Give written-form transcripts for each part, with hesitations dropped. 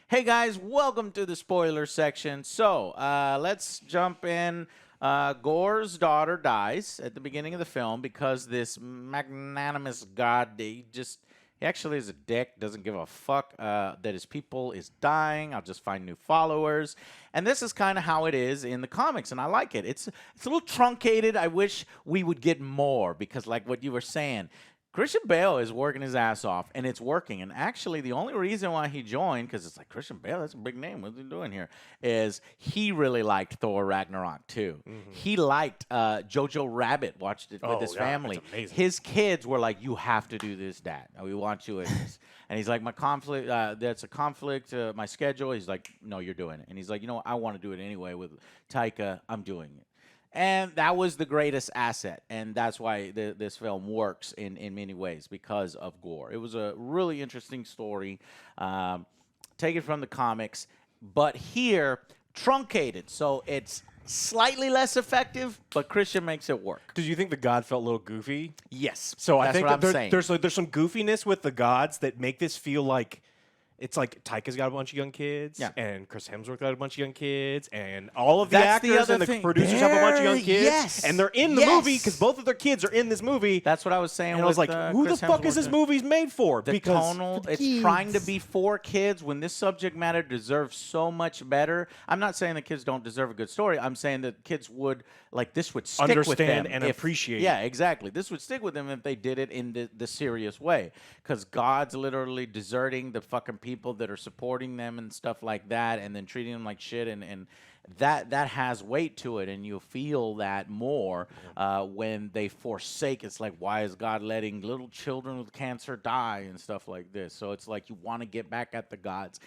Hey guys, welcome to the spoiler section. So let's jump in. Gorr's daughter dies at the beginning of the film because this magnanimous god, he actually is a dick, doesn't give a fuck that his people is dying. I'll just find new followers. And this is kind of how it is in the comics, and I like it. It's a little truncated. I wish we would get more because like what you were saying, Christian Bale is working his ass off, and it's working. And actually, the only reason why he joined, because it's like, Christian Bale, that's a big name. What's he doing here? Is he really liked Thor Ragnarok, too. Mm-hmm. He liked Jojo Rabbit, watched it with his family. His kids were like, you have to do this, Dad. We want you in this. And he's like, my conflict, that's a conflict, my schedule. He's like, no, you're doing it. And he's like, you know what? I want to do it anyway with Taika. I'm doing it. And that was the greatest asset, and that's why this film works in many ways, because of Gorr. It was a really interesting story, taken from the comics, but here, truncated, so it's slightly less effective, but Christian makes it work. Did you think the god felt a little goofy? Yes, so that's I think what that I'm saying. There's some goofiness with the gods that make this feel like it's like Taika's got a bunch of young kids, and Chris Hemsworth got a bunch of young kids, and all of the actors and the producers have a bunch of young kids, and they're in the movie because both of their kids are in this movie. That's what I was saying. And I was like, who the fuck is this movie made for? Because it's trying to be for kids when this subject matter deserves so much better. I'm not saying the kids don't deserve a good story. I'm saying that kids would, like, this would stick with them. Understand and appreciate. Yeah, exactly. This would stick with them if they did it in the serious way. Because God's literally deserting the fucking people that are supporting them and stuff like that, and then treating them like shit, and that has weight to it, and you feel that more when they forsake. It's like, why is God letting little children with cancer die and stuff like this? So it's like you want to get back at the gods.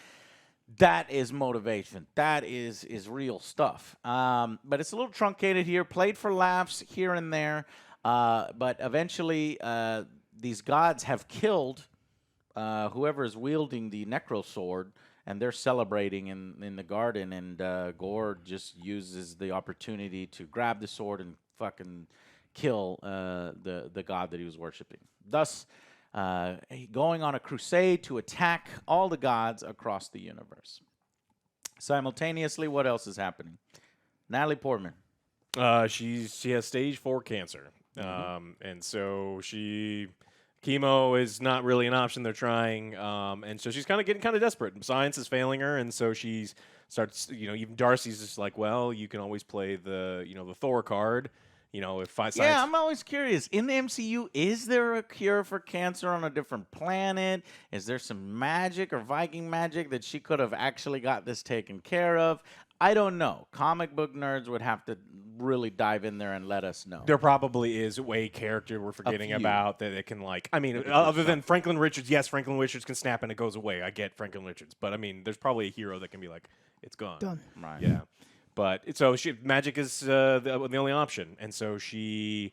That is motivation. That is real stuff. But it's a little truncated here, played for laughs here and there, but eventually these gods have killed whoever is wielding the Necrosword, and they're celebrating in the garden, and Gorr just uses the opportunity to grab the sword and fucking kill the god that he was worshiping. Thus, going on a crusade to attack all the gods across the universe. Simultaneously, what else is happening? Natalie Portman. She has stage 4 cancer, and so chemo is not really an option. They're trying, and so she's getting kind of desperate. Science is failing her, and so she starts. Even Darcy's just like, well, you can always play the Thor card. If science. Yeah, I'm always curious. In the MCU, is there a cure for cancer on a different planet? Is there some magic or Viking magic that she could have actually got this taken care of? I don't know. Comic book nerds would have to really dive in there and let us know. There probably is a character we're forgetting about that it can other than Franklin Richards. Yes, Franklin Richards can snap and it goes away. I get Franklin Richards, but there's probably a hero that can be like, it's gone. Done. Right. Yeah. But so magic is the only option, and so she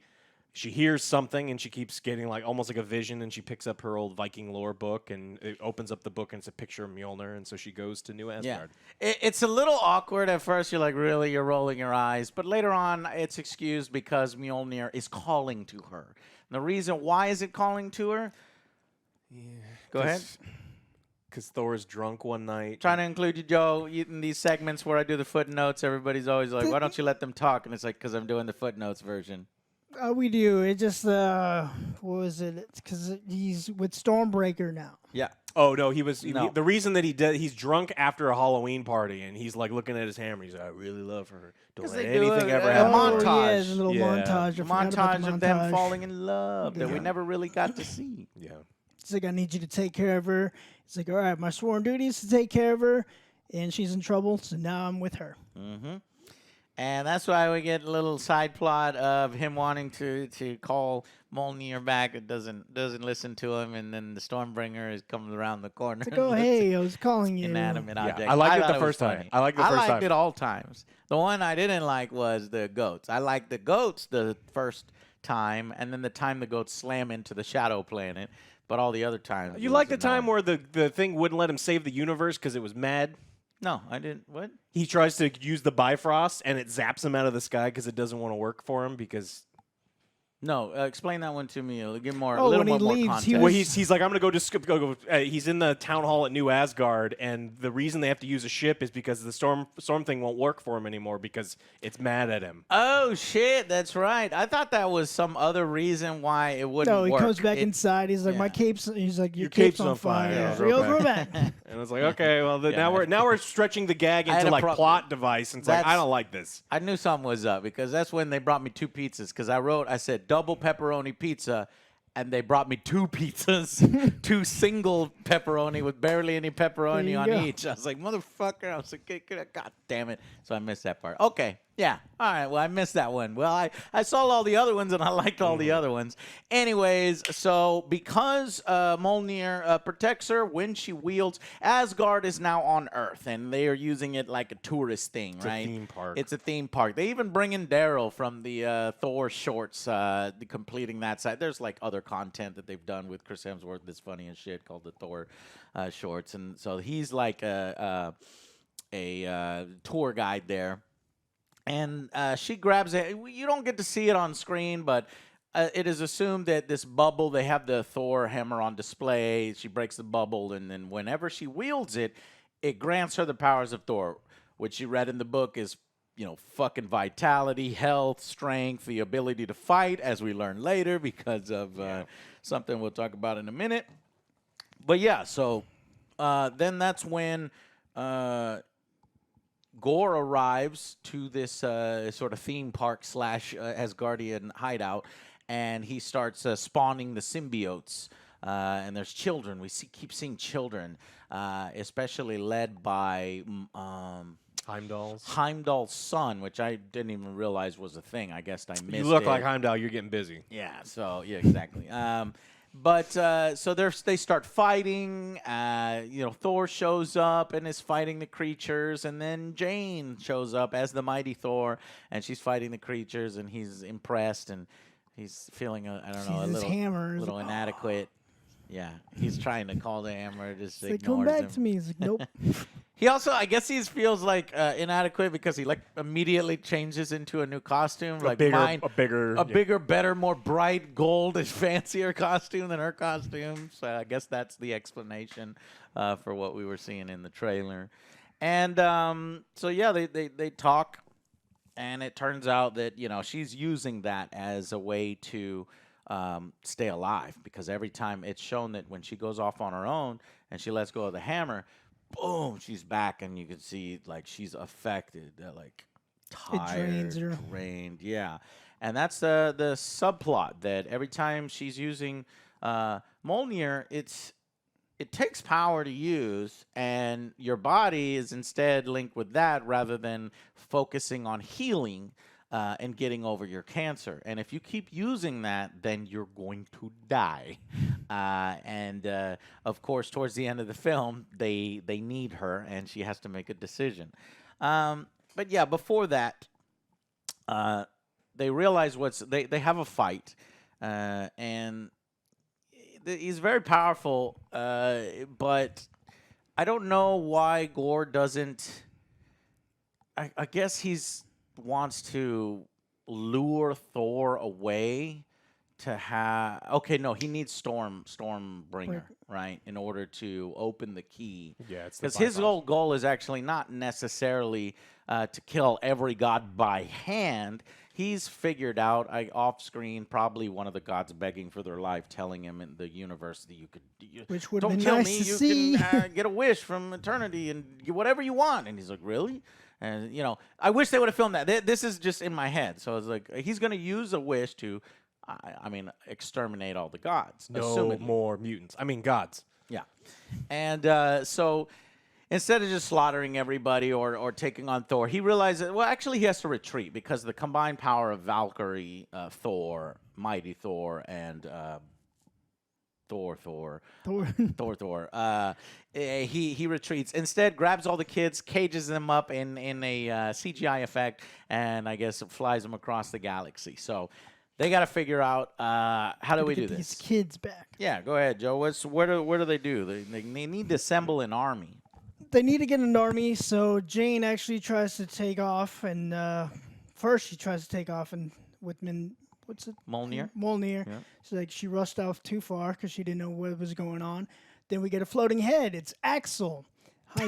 hears something, and she keeps getting almost like a vision, and she picks up her old Viking lore book, and it opens up the book, and it's a picture of Mjolnir, and so she goes to New Asgard. Yeah. It's a little awkward at first. You're like, really? You're rolling your eyes. But later on, it's excused because Mjolnir is calling to her. And the reason why is it calling to her? Yeah. Go ahead. Because Thor is drunk one night. Trying to include you, Joe, in these segments where I do the footnotes. Everybody's always like, why don't you let them talk? And it's like, because I'm doing the footnotes version. We do. It just, what was it? It's because he's with Stormbreaker now. Yeah. Oh, no, the reason that he's drunk after a Halloween party, and he's looking at his hammer. He's like, I really love her. Don't let anything ever happen. Montage. A little montage. Montage of them falling in love that we never really got to see. Yeah. It's like, I need you to take care of her. It's like, all right, my sworn duty is to take care of her, and she's in trouble, so now I'm with her. Mm-hmm. And that's why we get a little side plot of him wanting to call Mjolnir back. It doesn't listen to him, and then the Stormbringer is coming around the corner. It's like, oh, hey, I was calling you. Inanimate object. I liked it the first time. I liked it all times. The one I didn't like was the goats. I liked the goats the first time, and then the time the goats slam into the shadow planet. But all the other times. You like the time where the thing wouldn't let him save the universe because it was mad? No, I didn't. What? He tries to use the Bifrost, and it zaps him out of the sky because it doesn't want to work for him because No, explain that one to me. Give more, a Oh, little when he more leaves, context. he Well, was- he's like, I'm gonna go just go. He's in the town hall at New Asgard, and the reason they have to use a ship is because the storm thing won't work for him anymore because it's mad at him. Oh shit, that's right. I thought that was some other reason why it wouldn't No, he work. comes back inside. He's like, yeah. my cape's. He's like, your Your cape's cape's on fire. fire. Yeah, So he goes, okay. we're back. And I was like, okay, well, Yeah. now we're stretching the gag I had into a like pro- plot device, and it's like I That's- don't like this. I knew something was up because that's when they brought me 2 pizzas. Because I said double pepperoni pizza, and they brought me 2 pizzas, 2 single pepperoni with barely any pepperoni There you on go. each. I was like, motherfucker. I was like, God damn it. So I missed that part. Okay. Yeah. All right. Well, I missed that one. Well, I saw all the other ones and I liked all the other ones. Anyways, so because Mjolnir protects her when she wields, Asgard is now on Earth and they are using it like a tourist thing, It's right? a theme park. It's a theme park. They even bring in Daryl from the Thor shorts, completing that side. There's like other content that they've done with Chris Hemsworth that's funny as shit called the Thor shorts, and so he's like a tour guide there. And she grabs it. You don't get to see it on screen, but it is assumed that this bubble, they have the Thor hammer on display. She breaks the bubble, and then whenever she wields it, it grants her the powers of Thor, which you read in the book is, fucking vitality, health, strength, the ability to fight, as we learn later, because of something we'll talk about in a minute. But yeah, so then that's when Gorr arrives to this sort of theme park / Asgardian hideout, and he starts spawning the symbiotes. And there's children. We keep seeing children, especially led by Heimdall's son, which I didn't even realize was a thing. I guess I missed it. You look like Heimdall. You're getting busy. Yeah. So yeah, exactly. But so they start fighting. Thor shows up and is fighting the creatures, and then Jane shows up as the Mighty Thor, and she's fighting the creatures, and he's impressed, and he's feeling a little inadequate. Yeah, he's trying to call the hammer, just They ignores come back him. to me. He's like, nope. He also, I guess, he feels like inadequate because he immediately changes into a new costume, A bigger, better, more bright gold, fancier costume than her costume. So I guess that's the explanation for what we were seeing in the trailer. And so yeah, they talk, and it turns out that she's using that as a way to stay alive, because every time it's shown that when she goes off on her own and she lets go of the hammer, boom, she's back, and you can see she's affected, tired, It drains her. drained, yeah. And that's the subplot, that every time she's using Mjolnir, it takes power to use, and your body is instead linked with that rather than focusing on healing and getting over your cancer. And if you keep using that, then you're going to die. And of course, towards the end of the film, they need her, and she has to make a decision. But yeah, before that, they realize they have a fight, and he's very powerful, but I don't know why Gorr doesn't. I guess he's wants to lure Thor away to have. Okay, no, he needs Stormbringer, right, in order to open the key. Yeah, it's because his whole goal is actually not necessarily to kill every god by hand. He's figured out off screen, probably one of the gods begging for their life, telling him in the universe that Which would don't be kill nice me, to you see. can get a wish from eternity and get whatever you want. And he's like, really? And I wish they would have filmed that. This is just in my head. So it's like he's going to use a wish to, exterminate all the gods. No assumedly. more mutants. I mean, gods. Yeah. And so instead of just slaughtering everybody or taking on Thor, he realizes, well, actually he has to retreat because the combined power of Valkyrie, Thor, Mighty Thor, and Thor. He retreats. Instead, grabs all the kids, cages them up in a CGI effect, and I guess it flies them across the galaxy. So they got to figure out how do we do Get this? these kids back. Yeah, go ahead, Joe. Where do they do? They need to assemble an army. They need to get an army, so Jane actually tries to take off, and first she tries to take off and with what's it? Mjolnir. Mjolnir. Yeah. She's like, she rushed off too far because she didn't know what was going on. Then we get a floating head. It's Axel. Yeah,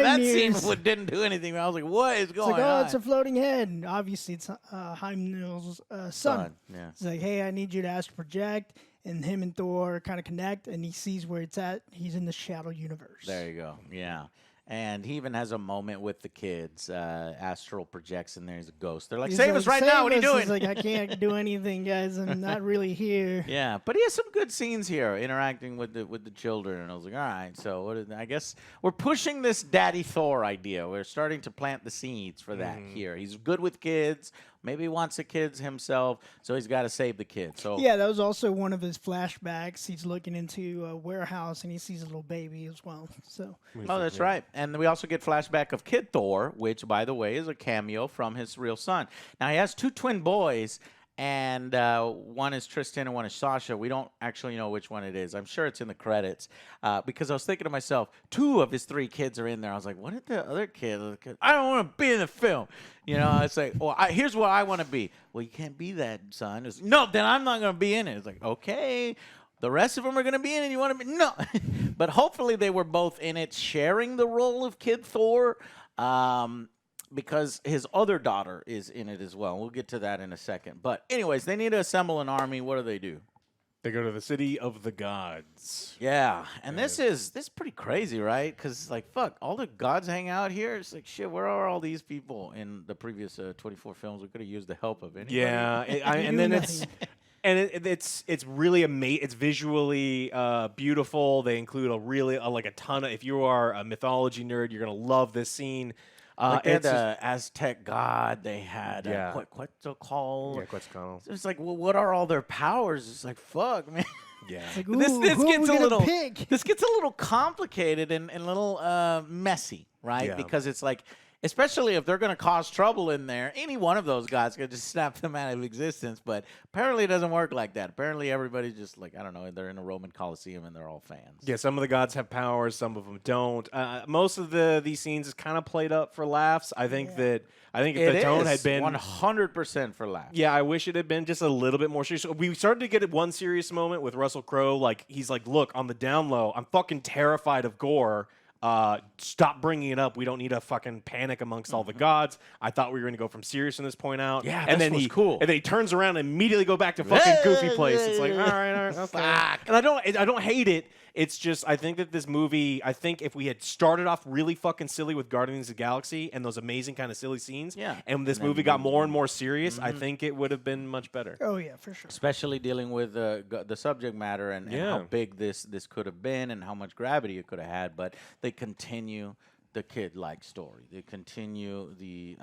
that scene Heimdall's- didn't do anything. I was like, what is It's going like, oh, on? it's a floating head. And obviously, it's Heimdall's son. Yeah. It's like, hey, I need you to astral project. And him and Thor kind of connect, and he sees where it's at. He's in the shadow universe. There you go. Yeah. And he even has a moment with the kids. Astral projects in there. He's a ghost. They're like, He's save like, us right "Save now. What are you us." doing? He's like, I can't do anything, guys. I'm not really here. Yeah, but he has some good scenes here interacting with the children, and I was like, all right, so I guess we're pushing this Daddy Thor idea. We're starting to plant the seeds for that here. He's good with kids. Maybe he wants the kids himself, so he's got to save the kids. So Yeah, that was also one of his flashbacks. He's looking into a warehouse, and he sees a little baby as well. So Oh, that's right. And we also get flashback of Kid Thor, which, by the way, is a cameo from his real son. Now, he has two twin boys, and one is Tristan and one is Sasha. We don't actually know which one it is. I'm sure it's in the credits because I was thinking to myself, 2 of his 3 kids are in there. I was like, what did the other kid? I don't want to be in the film. You know, it's like, well, here's what I want to be. Well, you can't be that, son. It's, no, then I'm not going to be in it. It's like, okay. The rest of them are going to be in it. You want to be? No. But hopefully they were both in it, sharing the role of Kid Thor. Because his other daughter is in it as well. We'll get to that in a second. But anyways, they need to assemble an army. What do? They go to the city of the gods. Yeah, and this is pretty crazy, right? Because like fuck, all the gods hang out here. It's like shit. Where are all these people in the previous 24 films? We could have used the help of anybody. Yeah, and then it's really amazing. It's visually beautiful. They include a ton of. If you are a mythology nerd, you're gonna love this scene. Like they had the Aztec god. They had Quetzalcoatl. Yeah, Quetzalcoatl. It's like, well, what are all their powers? It's like, fuck, man. Yeah. it's like, This ooh, gets who are we a gonna little pick? this gets a little complicated and a little messy, right? Yeah. Because it's like, especially if they're going to cause trouble in there, any one of those gods could just snap them out of existence. But apparently it doesn't work like that. Apparently everybody's just like, I don't know, they're in a Roman Coliseum and they're all fans. Yeah, some of the gods have powers, some of them don't. Most of these scenes is kind of played up for laughs. I think if the tone had been 100% for laughs. Yeah, I wish it had been just a little bit more serious. We started to get one serious moment with Russell Crowe. Like he's like, "Look, on the down low, I'm fucking terrified of Gorr. Stop bringing it up. We don't need a fucking panic amongst all the gods. I thought we were going to go from serious from this point out. Yeah, and this then was cool. And then he turns around and immediately go back to fucking goofy place. It's like, all right, okay. Fuck. And I don't hate it. It's just I think that this movie. I think if we had started off really fucking silly with Guardians of the Galaxy and those amazing kind of silly scenes, and this movie got more and more serious, I think it would have been much better. Oh yeah, for sure. Especially dealing with the subject matter and how big this could have been and how much gravity it could have had. But they continue the kid-like story. They continue the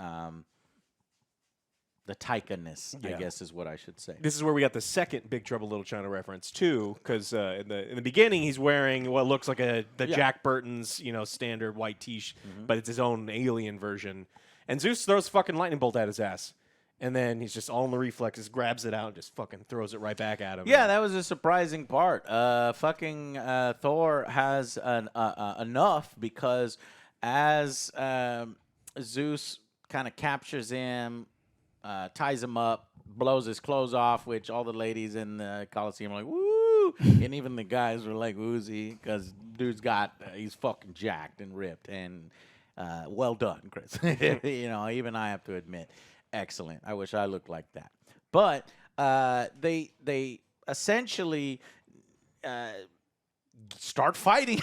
Taika-ness, I guess is what I should say. This is where we got the second Big Trouble in Little China reference too, because in the beginning he's wearing what looks like Jack Burton's standard white t-shirt, but it's his own alien version, and Zeus throws a fucking lightning bolt at his ass, and then he's just all in the reflexes, grabs it out, and just fucking throws it right back at him. Yeah, that was a surprising part. Thor has enough because as Zeus kind of captures him. Ties him up, blows his clothes off, which all the ladies in the Coliseum are like, woo! And even the guys were like, woozy, because dude's he's fucking jacked and ripped. And well done, Chris. Even I have to admit, excellent. I wish I looked like that. But they essentially start fighting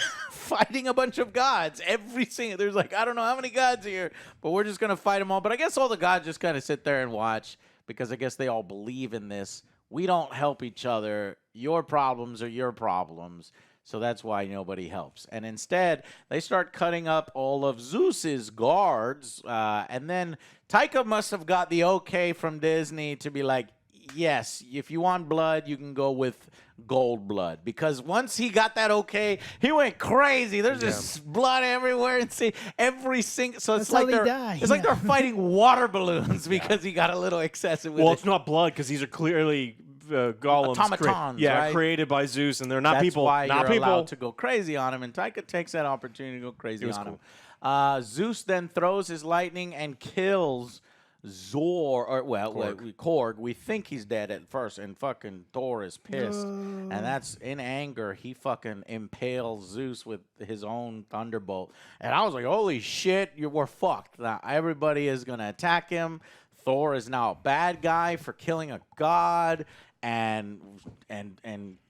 a bunch of gods. There's like, I don't know how many gods here, but we're just going to fight them all. But I guess all the gods just kind of sit there and watch because I guess they all believe in this. We don't help each other. Your problems are your problems. So that's why nobody helps. And instead, they start cutting up all of Zeus's guards. And then Taika must have got the okay from Disney to be like, yes, if you want blood, you can go with gold blood. Because once he got that okay, he went crazy. There's just blood everywhere, and see every single. So it's like they're fighting water balloons because he got a little excessive with it. It's not blood because these are clearly golems, automatons, right? created by Zeus, and they're not That's people. Why not you're people allowed to go crazy on him, and Taika takes that opportunity to go crazy on him. Zeus then throws his lightning and kills Zor, or Korg. Korg, we think he's dead at first, and fucking Thor is pissed. No. And that's in anger. He fucking impales Zeus with his own thunderbolt. And I was like, holy shit, we're fucked. Now everybody is going to attack him. Thor is now a bad guy for killing a god. And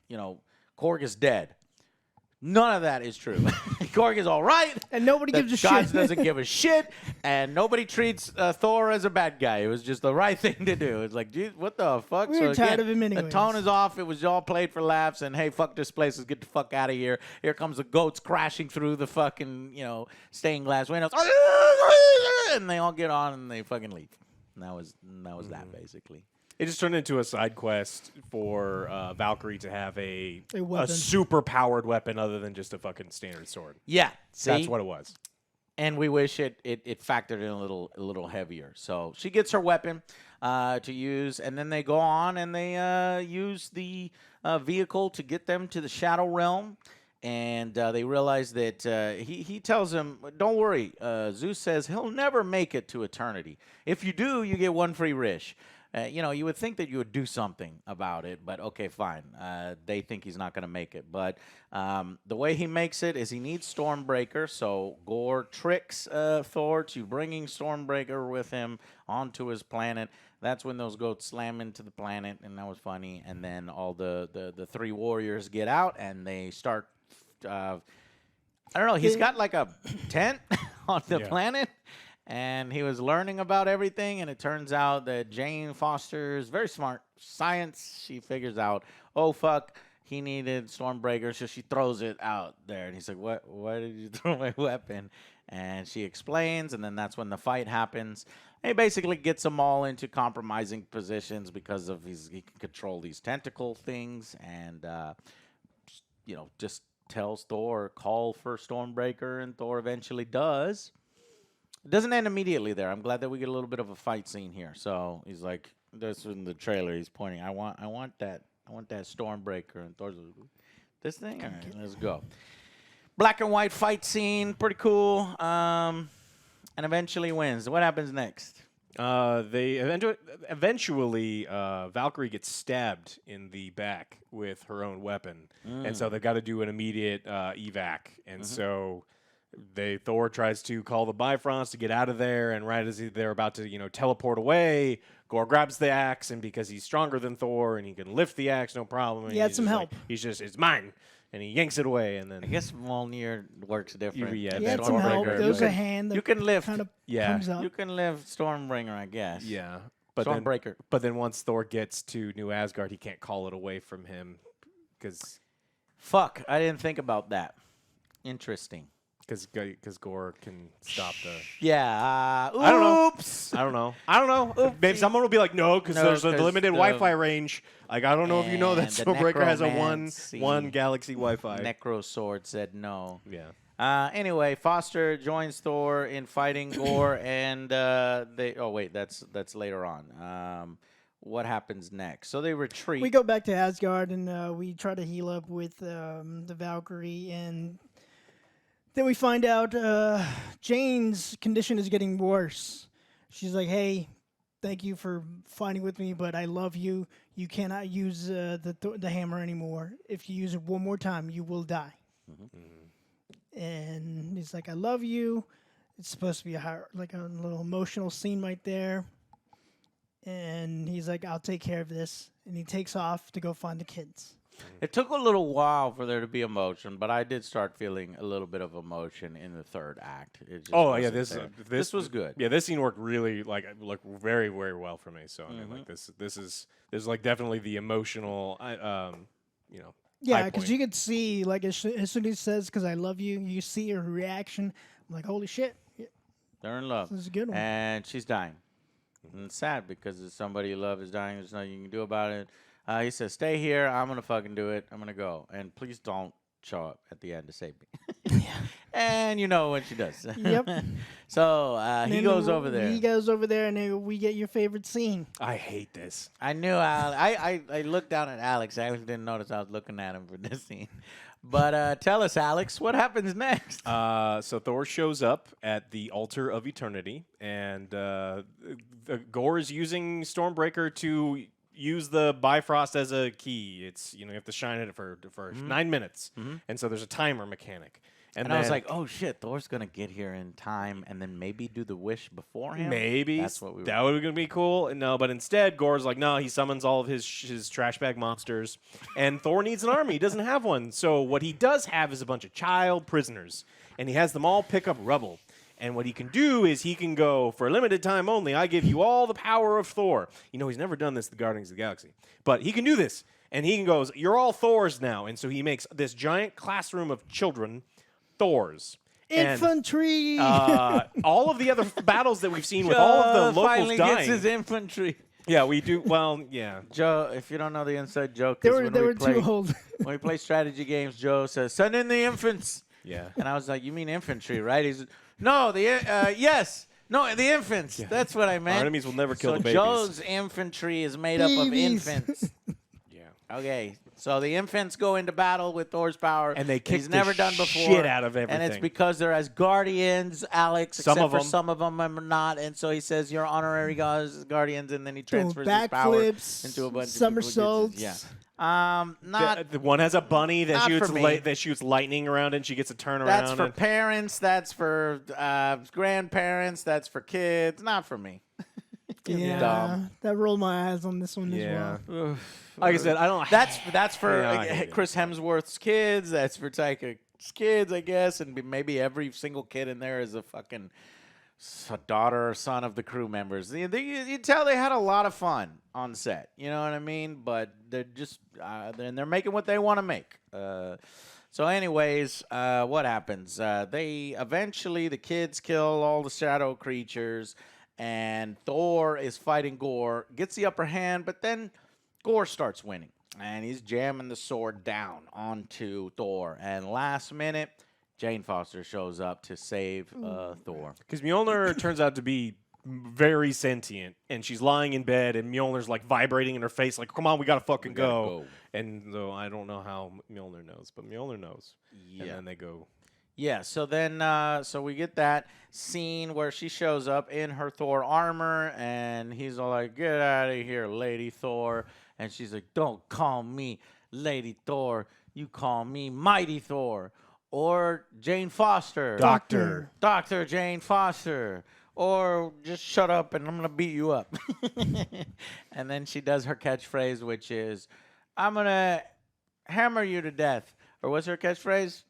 you know, Korg is dead. None of that is true. Korg is all right. And nobody gives a shit. God doesn't give a shit. And nobody treats Thor as a bad guy. It was just the right thing to do. It's like, geez, what the fuck? We're tired of him The anyways. tone is off. It was all played for laughs. And, hey, fuck this place. Let's get the fuck out of here. Here comes the goats crashing through the fucking, you know, stained glass windows. And they all get on and they fucking leave. And that was that, basically. It just turned into a side quest for Valkyrie to have a weapon. super powered weapon other than just a fucking standard sword. Yeah. See? That's what it was. And we wish it factored in a little heavier. So she gets her weapon to use, and then they go on and they use the vehicle to get them to the Shadow Realm. And they realize that he tells him, don't worry. Zeus says he'll never make it to eternity. If you do, you get one free wish. You know, you would think that you would do something about it, but okay, fine. They think he's not going to make it. But the way he makes it is he needs Stormbreaker, so Gorr tricks Thor to bringing Stormbreaker with him onto his planet. That's when those goats slam into the planet, and that was funny. And then all the three warriors get out, and they start... I don't know, he's got like a tent on the planet. And he was learning about everything, and it turns out that Jane Foster is very smart. Science, she figures out, oh, fuck, he needed Stormbreaker, so she throws it out there. And he's like, what? Why did you throw my weapon? And she explains, and then that's when the fight happens. And he basically gets them all into compromising positions because of he can control these tentacle things, and, you know, just tells Thor, call for Stormbreaker, and Thor eventually does. It doesn't end immediately there. I'm glad that we get a little bit of a fight scene here. So he's like, this in the trailer. He's pointing. I want that Stormbreaker. And Thor's like, this thing. All right, let's go. Black and white fight scene, pretty cool. And eventually wins. What happens next? They eventually Valkyrie gets stabbed in the back with her own weapon, and so they've got to do an immediate evac. And so. Thor tries to call the Bifrost to get out of there, and right as they're about to, teleport away, Gorr grabs the axe, and because he's stronger than Thor and he can lift the axe, no problem. He had some help. It's mine, and he yanks it away, and then I guess Mjolnir works different. He had some help. There was a hand that you can lift. kind of Yeah. comes up. You can lift Stormbringer, I guess. Yeah, but Stormbreaker. But then once Thor gets to New Asgard, he can't call it away from him because Fuck, I didn't think about that. Interesting. Because Gorr can stop the. Yeah. I don't know. Oops. I don't know. Maybe someone will be like, no, because there's a limited Wi-Fi range. Like, I don't know if you know that And the Stormbreaker has a necromancy. one galaxy Wi-Fi. Necrosword said no. Yeah. Anyway, Foster joins Thor in fighting Gorr, and they. Oh wait, that's later on. What happens next? So they retreat. We go back to Asgard, and we try to heal up with the Valkyrie, and then we find out Jane's condition is getting worse. She's like, hey, thank you for fighting with me, but I love you. You cannot use the hammer anymore. If you use it one more time, you will die. And he's like, I love you. It's supposed to be a little emotional scene right there. And he's like, I'll take care of this. And he takes off to go find the kids. It took a little while for there to be emotion, but I did start feeling a little bit of emotion in the third act. It just wasn't there. This was good. Yeah, this scene worked really very, very well for me. So I mean, this is like definitely the emotional, Yeah, because you could see, like, as soon as he says, because I love you, you see her reaction. I'm like, holy shit. They're in love. This is a good one. And she's dying. And it's sad because if somebody you love is dying, there's nothing you can do about it. He says, stay here. I'm going to fucking do it. I'm going to go. And please don't show up at the end to save me. And you know what she does. Yep. So he goes over there. He goes over there, and then we get your favorite scene. I hate this. I knew I looked down at Alex. I actually didn't notice I was looking at him for this scene. But tell us, Alex, what happens next? So Thor shows up at the altar of eternity, and Gorr is using Stormbreaker to use the Bifrost as a key. It's you have to shine it for 9 minutes, and so there's a timer mechanic. And I was like, oh shit, Thor's gonna get here in time, and then maybe do the wish before him. Maybe That's what we. That would be cool. And no, but instead, Gorr's like, no, he summons all of his trash bag monsters, and Thor needs an army. He doesn't have one. So what he does have is a bunch of child prisoners, and he has them all pick up rubble. And what he can do is he can go, for a limited time only, I give you all the power of Thor. He's never done this to the Guardians of the Galaxy, but he can do this, and he can go, you're all Thors now. And so he makes this giant classroom of children Thors. Infantry. And, all of the other battles that we've seen with all of the locals finally dying. gets his infantry. Yeah, we do. Well, yeah. Joe, if you don't know the inside joke, they were too old. when we play strategy games, Joe says, "Send in the infants." Yeah. And I was like, "You mean infantry, right?" He's, "No, yes, no, the infants." Yeah. That's what I meant. Our enemies will never kill the babies. Joe's infantry is made up of infants. Yeah. Okay. So the infants go into battle with Thor's power, and they kick he's never done before, shit out of everything. And it's because they're as guardians, Alex. Some except of for them. some of them are not, and so he says you're honorary guardians, and then he transfers his power backflips, into a bunch somersaults. of people. Yeah. Not the one has a bunny that not for me. that shoots lightning around, and she gets to turn around. That's for parents. That's for grandparents. That's for kids. Not for me. Yeah, Dumb. that rolled my eyes on this one as well. Like I said, I don't. That's for Yeah, Chris Hemsworth's kids. That's for Taika's kids, I guess, and maybe every single kid in there is a fucking daughter or son of the crew members. You tell they had a lot of fun on set. You know what I mean? But they're just they're making what they want to make. So, anyways, what happens? They eventually the kids kill all the shadow creatures. And Thor is fighting Gorr, gets the upper hand, but then Gorr starts winning. And he's jamming the sword down onto Thor. And last minute, Jane Foster shows up to save Thor. Because Mjolnir turns out to be very sentient, and she's lying in bed, and Mjolnir's like vibrating in her face, like, come on, we gotta fucking go. And though I don't know how Mjolnir knows, but Mjolnir knows. Yeah. And then they go. Yeah, so then so we get that scene where she shows up in her Thor armor, and he's all like, get out of here, Lady Thor. And she's like, don't call me Lady Thor. You call me Mighty Thor. Or Jane Foster. Dr. Jane Foster. Or just shut up and I'm going to beat you up. And then she does her catchphrase, which is, I'm going to hammer you to death. Or what's her catchphrase?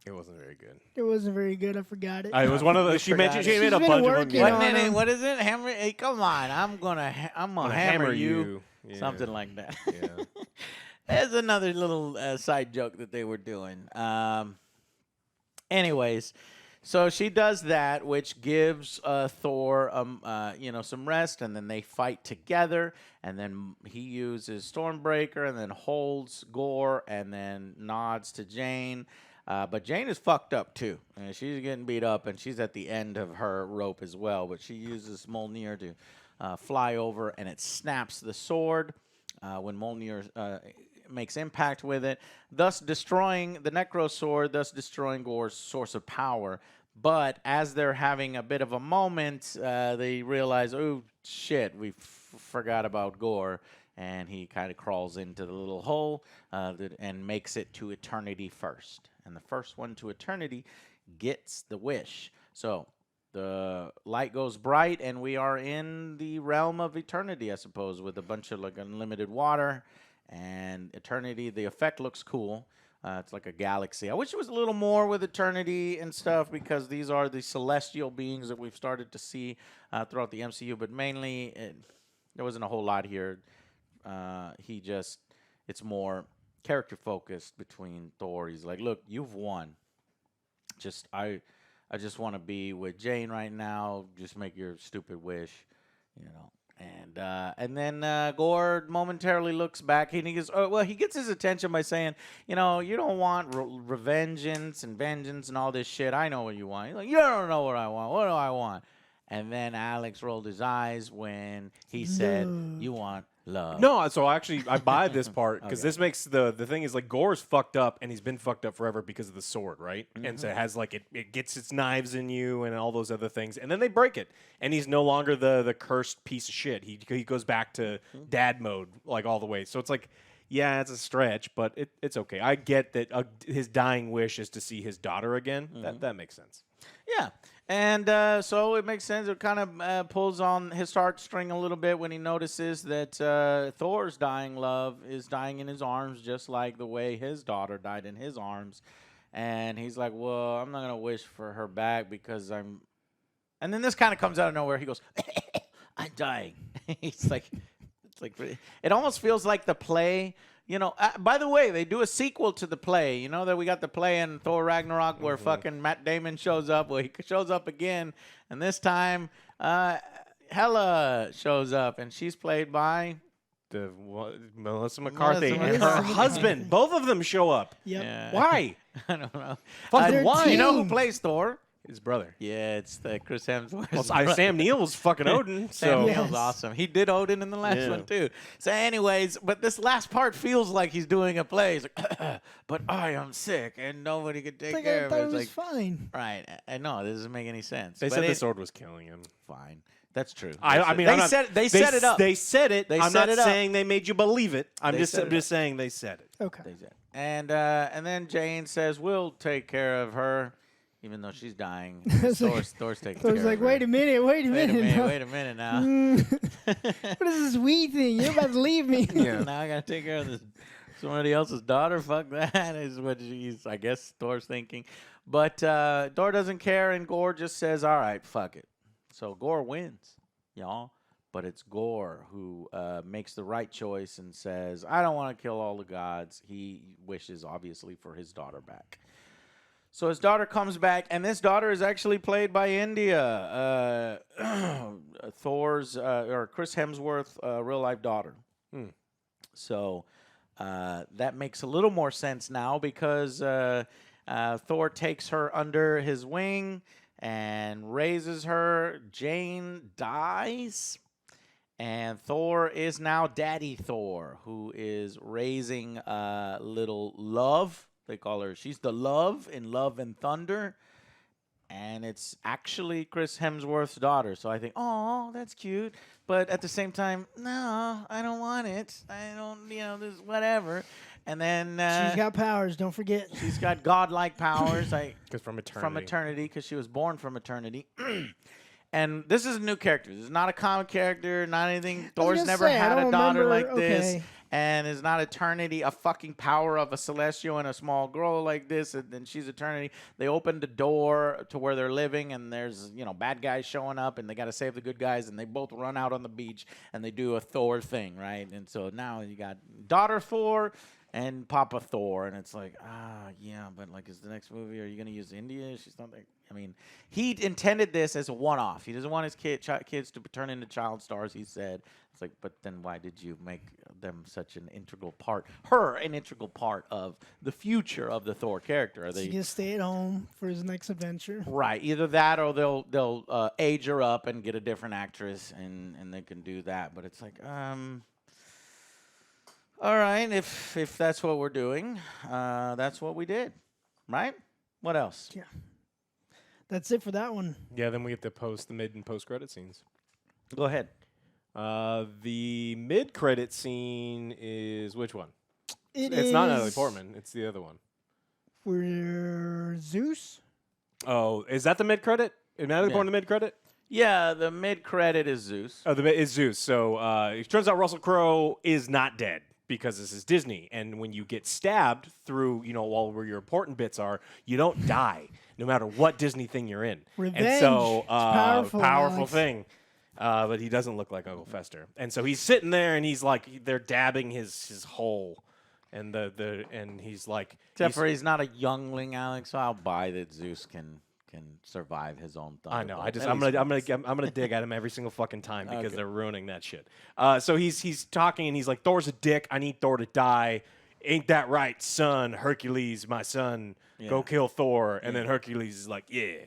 It wasn't very good. It wasn't very good. I forgot it. It was one of the. She mentioned she made a bunch of them. What is it? Hammer? Hey, come on! I'm gonna hammer you. Yeah. Something like that. Yeah. There's another little side joke that they were doing. Anyways, so she does that, which gives Thor, some rest, and then they fight together. And then he uses Stormbreaker, and then holds Gorr, and then nods to Jane. But Jane is fucked up, too. She's getting beat up, and she's at the end of her rope as well. But she uses Mjolnir to fly over, and it snaps the sword when Mjolnir makes impact with it, thus destroying the Necrosword, thus destroying Gorr's source of power. But as they're having a bit of a moment, they realize, oh, shit, we forgot about Gorr. And he kind of crawls into the little hole and makes it to eternity first. And the first one to eternity gets the wish. So the light goes bright, and we are in the realm of eternity, I suppose, with a bunch of like unlimited water and eternity. The effect looks cool. It's like a galaxy. I wish it was a little more with eternity and stuff, because these are the celestial beings that we've started to see throughout the MCU. But mainly, there wasn't a whole lot here. It's more character focused between Thor. He's like, look, you've won. I just want to be with Jane right now. Just make your stupid wish, And then Gorr momentarily looks back, and he goes, he gets his attention by saying, you don't want revengeance and vengeance and all this shit. I know what you want. He's like, you don't know what I want. What do I want? And then Alex rolled his eyes when he said, Love. "You want love." No, so actually, I buy this part because this makes the thing is like Gorr's fucked up and he's been fucked up forever because of the sword, right? And so it has like it gets its knives in you and all those other things, and then they break it, and he's no longer the cursed piece of shit. He goes back to dad mode like all the way. So it's like, yeah, it's a stretch, but it's okay. I get that his dying wish is to see his daughter again. That makes sense. Yeah. And so it makes sense. It kind of pulls on his heartstring a little bit when he notices that Thor's dying love is dying in his arms, just like the way his daughter died in his arms. And he's like, well, I'm not going to wish for her back because I'm... And then this kind of comes out of nowhere. He goes, I'm dying. He's like... It almost feels like the play... by the way, they do a sequel to the play. You know that we got the play in Thor Ragnarok where fucking Matt Damon shows up. Well, he shows up again, and this time Hela shows up, and she's played by Melissa McCarthy Melissa and her McCarthy. husband. Both of them show up. Yep. Yeah. Why? I don't know. They're why? You know who team. plays Thor? His brother. Yeah, it's the Chris Hemsworth. Well, Sam Neill was fucking Odin. Sam So Neill's Yes. awesome. He did Odin in the last Yeah. one too. So, anyways, but this last part feels like he's doing a play. He's like, but I am sick and nobody could take It's like care I of thought it. it It's was like, fine. right? I know this doesn't make any sense. they but said the sword was killing him. Fine. That's true. I mean, they I'm not- said they set it up. They said it. They I'm set not it up. saying they made you believe it. I'm They just set it up. saying they said it. Okay. They said. And then Jane says, "We'll take care of her, even though she's dying." It's like- Thor's taking Thor's care like, of her. wait a minute. Wait a minute now. What is this weed thing? You're about to leave me. Now I gotta take care of this somebody else's daughter. Fuck that is what I guess Thor's thinking. But Thor doesn't care, and Gorr just says, "All right, fuck it." So Gorr wins, y'all. But it's Gorr who makes the right choice and says, "I don't want to kill all the gods." He wishes, obviously, for his daughter back. So his daughter comes back, and this daughter is actually played by India, Thor's or Chris Hemsworth, real life daughter. So that makes a little more sense now because Thor takes her under his wing and raises her. Jane dies. And Thor is now Daddy Thor, who is raising little Love. They call her, she's the Love in Love and Thunder. And it's actually Chris Hemsworth's daughter. So I think, oh, that's cute. But at the same time, no, I don't want it. I don't, this whatever. And then She's got powers. Don't forget. she's got godlike powers. Because from eternity. From eternity, because she was born from eternity. And this is a new character. This is not a comic character, not anything. Thor's gonna never say, I had a don't daughter remember- like this. okay. And is not eternity a fucking power of a celestial and a small girl like this, and then she's eternity. They opened the door to where they're living, and there's, bad guys showing up, and they got to save the good guys, and they both run out on the beach, and they do a Thor thing, right? And so now you got daughter Thor and Papa Thor, and it's like, yeah, but like, is the next movie, are you going to use India? She's not like, I mean, he intended this as a one-off. He doesn't want his kids to turn into child stars, he said. It's like, but then why did you make them such an integral part, an integral part of the future of the Thor character? Are He's they gonna stay at home for his next adventure. right? Either that, or they'll age her up and get a different actress, and they can do that. But it's like, all right, if that's what we're doing, that's what we did, right? What else? Yeah. That's it for that one. Yeah, then we get the mid and post credit scenes. Go ahead. The mid credit scene is which one? It's not Natalie Portman. It's the other one. For Zeus. Oh, is that the mid credit? Is Natalie Yeah. Portman the mid credit? Yeah, the mid credit is Zeus. Oh, is Zeus. So it turns out Russell Crowe is not dead because this is Disney, and when you get stabbed through, all where your important bits are, you don't die, no matter what Disney thing you're in. Revenge. And so, It's powerful, Alex. thing. But he doesn't look like Uncle Fester, and so he's sitting there, and he's like, they're dabbing his hole, and and he's like, Except for he's not a youngling, Alex. So I'll buy that Zeus can survive his own thunder. I know. I'm gonna dig at him every single fucking time because Okay. they're ruining that shit. So he's talking and he's like, Thor's a dick. I need Thor to die. Ain't that right, son? Hercules, my son, go Yeah. kill Thor. And then Hercules is like, yeah.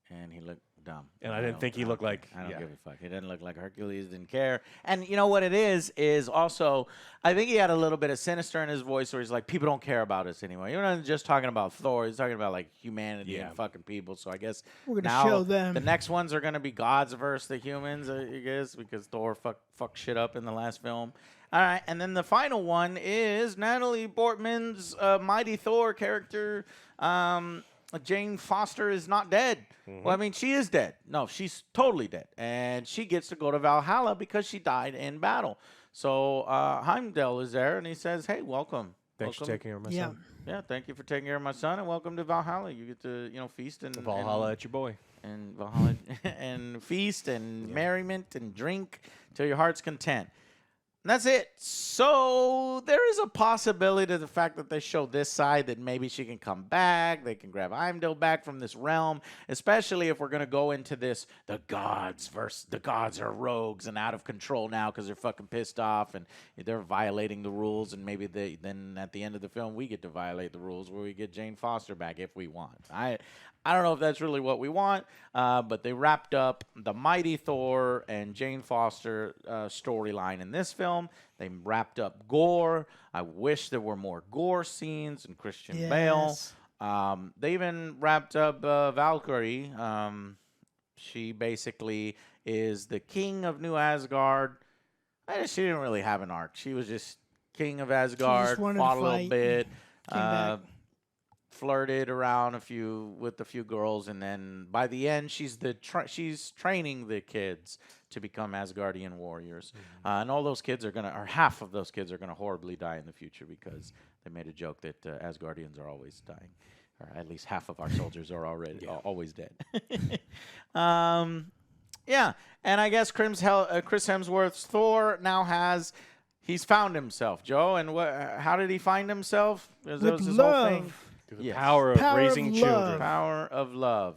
And he looked dumb. And I didn't think he looked like. I don't yeah. give a fuck. He didn't look like Hercules. Didn't care. And you know what it is also I think he had a little bit of sinister in his voice, where he's like, people don't care about us anymore. You're not just talking about Thor. He's talking about like humanity Yeah. and fucking people. So I guess We're gonna now show them. the next ones are gonna be gods versus the humans, I guess, because Thor fuck shit up in the last film. All right, and then the final one is Natalie Portman's Mighty Thor character. Jane Foster is not dead. Well, I mean, she is dead. No, she's totally dead. And she gets to go to Valhalla because she died in battle. So Heimdall is there, and he says, hey, welcome. Thanks for Welcome. taking care of my Yeah. son. Yeah, thank you for taking care of my son, and welcome to Valhalla. You get to, feast and Valhalla at your boy. and Valhalla and feast and merriment and drink till your heart's content. And that's it. So there is a possibility to the fact that they show this side that maybe she can come back. They can grab Heimdall back from this realm, especially if we're going to go into this, the gods are rogues and out of control now because they're fucking pissed off and they're violating the rules. And maybe then at the end of the film, we get to violate the rules where we get Jane Foster back if we want. I don't know if that's really what we want, but they wrapped up the Mighty Thor and Jane Foster storyline in this film. They wrapped up Gorr. I wish there were more Gorr scenes and Christian Bale. Yes. They even wrapped up Valkyrie. She basically is the king of New Asgard. She didn't really have an arc. She was just king of Asgard, wanted to fought a little fight, bit. came back. Flirted around with a few girls, and then by the end, she's training the kids to become Asgardian warriors, and all those kids or half of those kids are gonna horribly die in the future because they made a joke that Asgardians are always dying, or at least half of our soldiers are always dead. Yeah, and I guess Chris Hemsworth's Thor now he's found himself, Joe, and how did he find himself? There With was this whole thing. love. The Yes. power of Power of raising love. children. Power of love.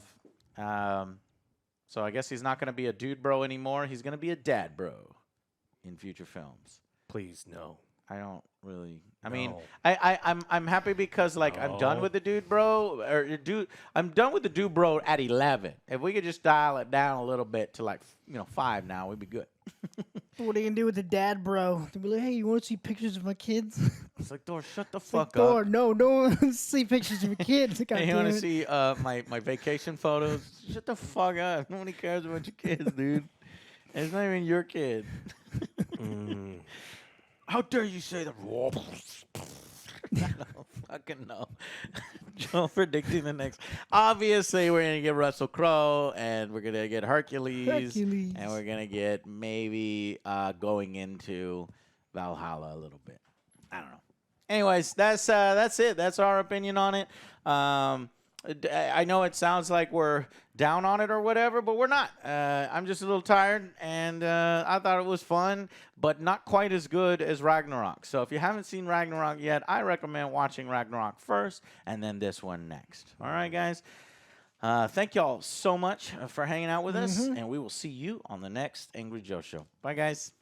So I guess he's not going to be a dude bro anymore. He's going to be a dad bro in future films. Please, no. I don't really. I mean, No. I'm happy because I'm done No. with the dude bro I'm done with the dude bro at 11. If we could just dial it down a little bit to 5 now, we'd be good. What are you gonna do with the dad, bro? They'll be like, hey, you want to see pictures of my kids? It's like, Thor, shut the It's like, fuck Thor, up. no one wants to see pictures of your kids. God Hey, you damn want to it. see my vacation photos? Shut the fuck up. Nobody cares about your kids, dude. It's not even your kid. How dare you say that? I don't fucking know. Joe predicting the next. Obviously, we're going to get Russell Crowe, and we're going to get Hercules. And we're going to get maybe going into Valhalla a little bit. I don't know. Anyways, that's it. That's our opinion on it. I know it sounds like we're down on it or whatever, but we're not. I'm just a little tired, and I thought it was fun, but not quite as good as Ragnarok. So if you haven't seen Ragnarok yet, I recommend watching Ragnarok first, and then this one next. All right, guys? Thank y'all so much for hanging out with us, and we will see you on the next Angry Joe Show. Bye, guys.